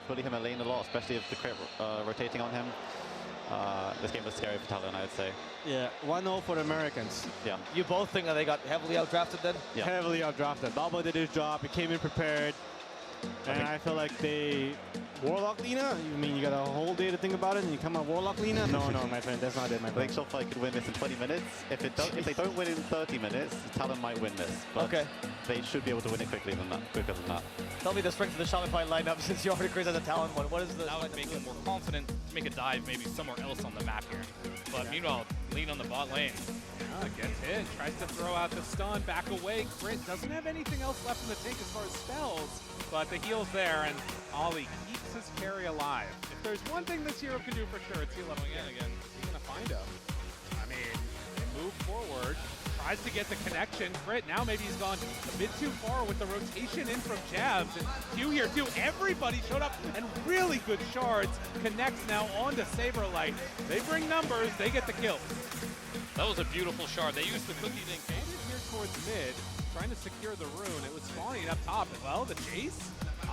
bully him in lane a lot, especially if the crit rotating on him. This game was scary for Talon, I would say. Yeah, 1-0 for the Americans. Yeah. You both think that they got heavily outdrafted then? Yeah. Heavily outdrafted. Balbo did his job, he came in prepared. And I feel like they... Warlock Lina? You mean you got a whole day to think about it and you come on Warlock Lina? No, my friend, that's not it, my I think friend. Shopify could win this in 20 minutes. If they don't win in 30 minutes, Talon might win this. But Okay. they should be able to win it quicker than that. Tell me the strength of the Shopify lineup since you already created the Talon one. What is the That would make them more confident to make a dive maybe somewhere else on the map here. But meanwhile, lean on the bot lane. Gets hit, tries to throw out the stun, back away. Crit doesn't have anything else left in the tank as far as spells, but the heal's there, and Ollie keeps his carry alive. If there's one thing this hero can do for sure, it's heal up again. He's gonna find him. I mean, they move forward, tries to get the connection. Crit, now maybe he's gone a bit too far with the rotation in from jabs. And Q here too, everybody showed up, and really good shards. Connects now onto Saberlight. They bring numbers, they get the kill. That was a beautiful shard. They used the cookie link. Bandit here towards mid, trying to secure the rune. It was spawning up top. Well, the chase.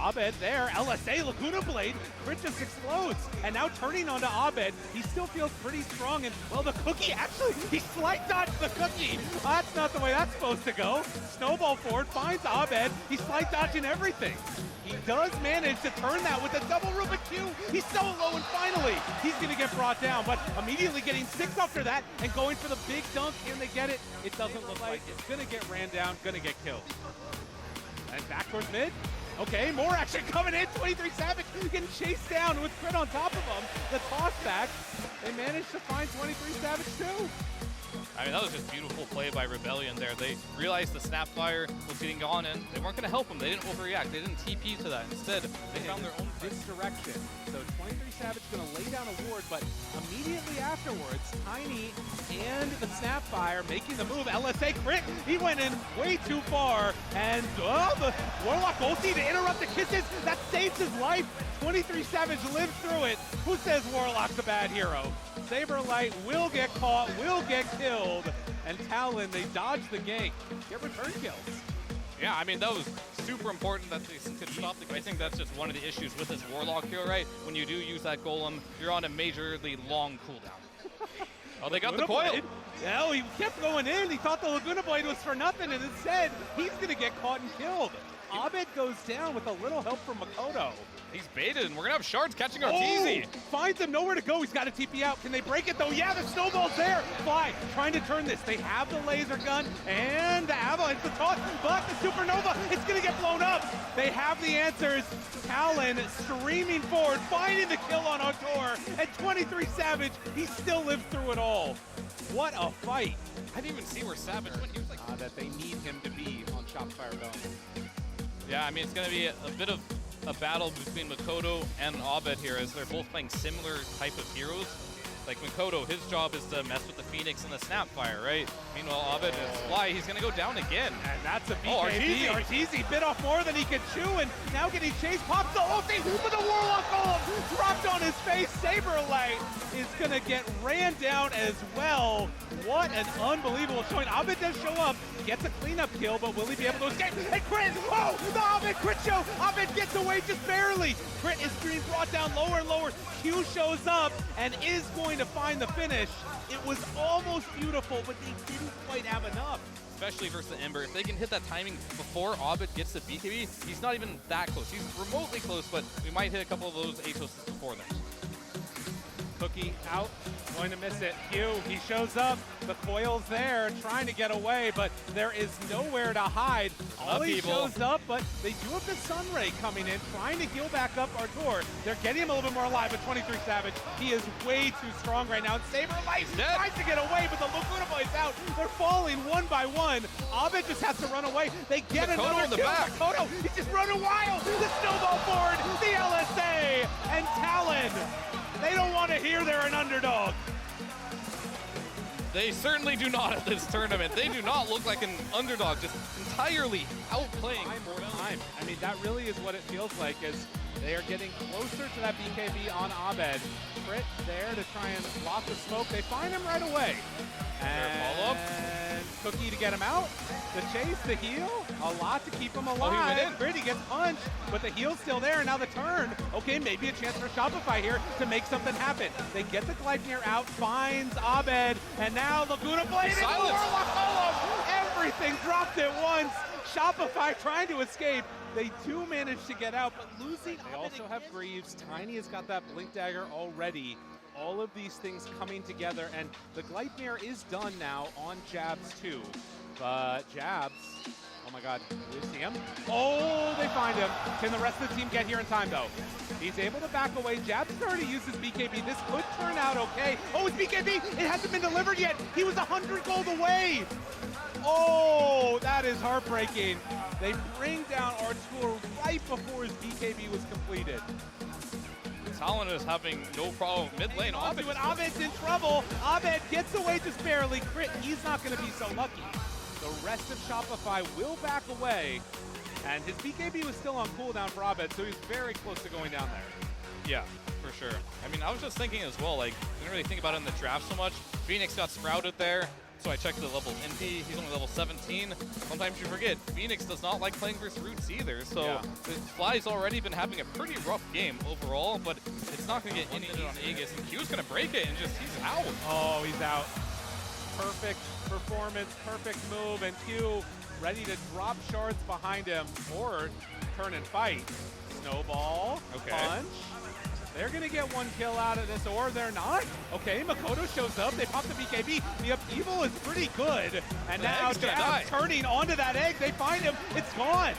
Abed there. LSA, Laguna Blade. Crit just explodes. And now turning onto Abed. He still feels pretty strong. And, well, the cookie actually, he slight dodged the cookie. That's not the way that's supposed to go. Snowball forward, finds Abed. He's slight dodging everything. He does manage to turn that with a double Rubik Q. He's so low, and finally, he's going to get brought down. But immediately getting 6 after that and going for the big dunk. Can they get it? It doesn't look like it's going to get ran down, going to get killed. And back towards mid. Okay, more action coming in. 23SAVAGE getting chased down with Crit on top of him. The toss back. They managed to find 23SAVAGE too. I mean, that was just beautiful play by Rebellion there. They realized the Snapfire was getting gone in. They weren't going to help them. They didn't overreact. They didn't TP to that. Instead, they found their own misdirection. So 23SAVAGE going to lay down a ward, but immediately afterwards, Tiny and the Snapfire making the move. LSA Crit, he went in way too far, and the Warlock ulti to interrupt the kisses. That saves his life. 23SAVAGE lives through it. Who says Warlock's a bad hero? Saberlight will get caught, will get killed, and Talon, they dodge the gank, get return kills. Yeah, I mean, that was super important that they could stop the... I think that's just one of the issues with this Warlock here, right? When you do use that Golem, you're on a majorly long cooldown. Oh, they got the coil! No, he kept going in. He thought the Laguna Blade was for nothing, and instead, he's going to get caught and killed. Abed goes down with a little help from Makoto. He's baited, and we're going to have shards catching our easy. Finds him nowhere to go. He's got to TP out. Can they break it, though? Yeah, the snowball's there. Fly, trying to turn this. They have the laser gun and the avalanche, the toss, but the supernova, it's going to get blown up. They have the answers. Talon streaming forward, finding the kill on Autor, and 23SAVAGE, he still lived through it all. What a fight. I didn't even see where Savage went. He was like... that they need him to be on Shopify Rebellion. Yeah, I mean, it's going to be a bit of a battle between Makoto and Abed here, as they're both playing similar type of heroes. Like Makoto, his job is to mess with the Phoenix and the Snapfire, right? Meanwhile, Abed is Fly. He's going to go down again. And that's a BKB. Arteezy bit off more than he could chew, and now getting chased. Pops the ulti, but the Warlock Golem dropped on his face. Saberlight is going to get ran down as well. What an unbelievable showing. Abed does show up, gets a cleanup kill, but will he be able to escape? And Crit, oh, the Abed Crit show. Abed gets away just barely. Crit is being brought down lower and lower. Q shows up and is going to find the finish. It was almost beautiful, but they didn't quite have enough. Especially versus the Ember. If they can hit that timing before Abed gets the BKB, he's not even that close. He's remotely close, but we might hit a couple of those Atos before then. Cookie out, going to miss it. Q, he shows up, the coil's there, trying to get away, but there is nowhere to hide. Ollie shows up, but they do have the Sunray coming in, trying to heal back up Artur. They're getting him a little bit more alive with 23SAVAGE. He is way too strong right now. And Saberlight tries to get away, but the Laguna Blade's out. They're falling one by one. Abed just has to run away. They get another kill. Makoto, he's just running wild. The snowball forward, the LSA, and Talon. They don't want to hear they're an underdog. They certainly do not at this tournament. They do not look like an underdog, just entirely outplaying. Time. I mean, that really is what it feels like, as they are getting closer to that BKB on Abed. Crit there to try and block the smoke. They find him right away. And Cookie to get him out. The chase, the heal, a lot to keep him alive. Oh, he went in. Gritty gets punched, but the heal's still there. Now the turn. Okay, maybe a chance for Shopify here to make something happen. They get the Gleipnir out, finds Abed, and now Laguna Blade into the Silence. Warlock Golem. Everything dropped at once. Shopify trying to escape. They do manage to get out, but losing. They also have Greaves. Tiny has got that Blink Dagger already. All of these things coming together, and the Gleipnir is done now on Jabs too. But Jabs, oh my god, do they see him? Oh, they find him. Can the rest of the team get here in time though? He's able to back away. Jabs already uses BKB. This could turn out okay. Oh, it's BKB. It hasn't been delivered yet. He was 100 gold away. Oh, that is heartbreaking. They bring down Artur right before his BKB was completed. Talon is having no problem mid lane. Abed, Abed's in trouble. Abed gets away just barely. Crit, he's not going to be so lucky. The rest of Shopify will back away. And his BKB was still on cooldown for Abed, so he's very close to going down there. Yeah, for sure. I mean, I was just thinking as well, like, didn't really think about it in the draft so much. Phoenix got sprouted there, so I checked the level NP. He's only level 17. Sometimes you forget, Phoenix does not like playing versus Roots either, so yeah. Fly's already been having a pretty rough game overall, but it's not going to get any easy on Aegis, and Q's going to break it, and just, he's out. Oh, he's out. Perfect performance, perfect move, and Q ready to drop shards behind him, or turn and fight. Snowball, Okay. punch. They're going to get one kill out of this, or they're not. Okay, Makoto shows up. They pop the BKB. The upheaval is pretty good. And now Jabs turning onto that egg. They find him. It's gone.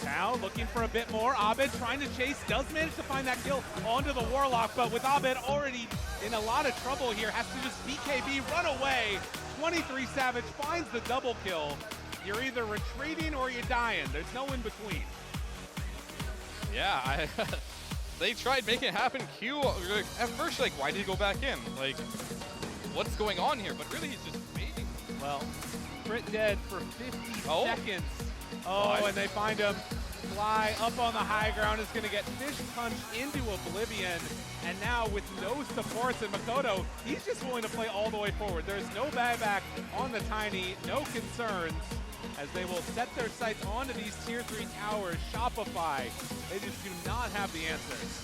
Now looking for a bit more. Abed trying to chase. Does manage to find that kill onto the Warlock, but with Abed already in a lot of trouble here, has to just BKB, run away. 23SAVAGE finds the double kill. You're either retreating or you're dying. There's no in between. Yeah, they tried making it happen. Q, at first, like, why did he go back in? Like, what's going on here? But really, he's just waiting. Well, Crit dead for 50 Oh. seconds. Oh, and they find him. Fly up on the high ground is going to get fish punched into oblivion. And now with no supports and Makoto, he's just willing to play all the way forward. There's no buyback on the Tiny, no concerns, as they will set their sights onto these tier 3 towers. Shopify, they just do not have the answers.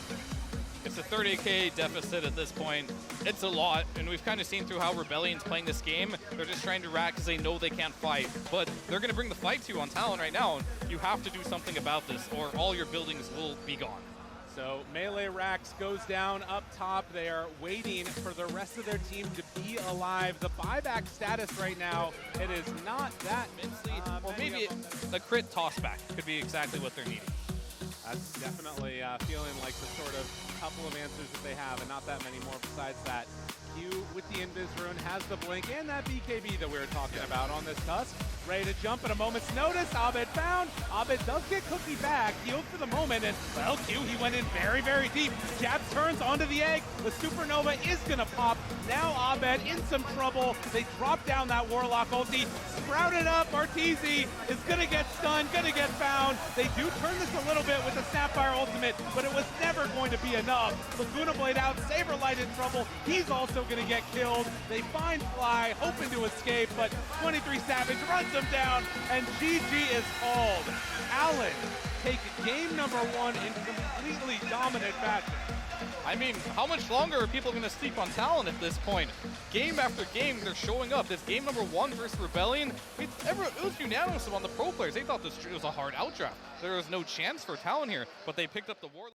It's a 30k deficit at this point. It's a lot, and we've kind of seen through how Rebellion's playing this game. They're just trying to rack because they know they can't fight, but they're going to bring the fight to you on Talon right now. You have to do something about this, or all your buildings will be gone. So Melee Rax goes down up top. They are waiting for the rest of their team to be alive. The buyback status right now, it is not that Minsley, or maybe the crit tossback could be exactly what they're needing. That's definitely feeling like the sort of couple of answers that they have, and not that many more besides that. Q with the Invis Rune has the blink and that BKB that we were talking about on this Tusk. Ready to jump at a moment's notice. Abed found. Abed does get Cookie back. Healed for the moment, and well, Q, he went in very, very deep. Jab turns onto the egg. The Supernova is going to pop. Now Abed in some trouble. They drop down that Warlock ulti. Sprouted up. Arteezy is going to get stunned, going to get found. They do turn this a little bit with the Sapphire ultimate, but it was never going to be enough. Laguna Blade out. Saberlight in trouble. He's also going to get killed. They find Fly, hoping to escape, but 23SAVAGE runs them down, and GG is called. Talon take game number 1 in completely dominant fashion. I mean, how much longer are people going to sleep on Talon at this point? Game after game, they're showing up. This game number 1 versus Rebellion, it was unanimous among the pro players. They thought this was a hard outdraft. There was no chance for Talon here, but they picked up the war.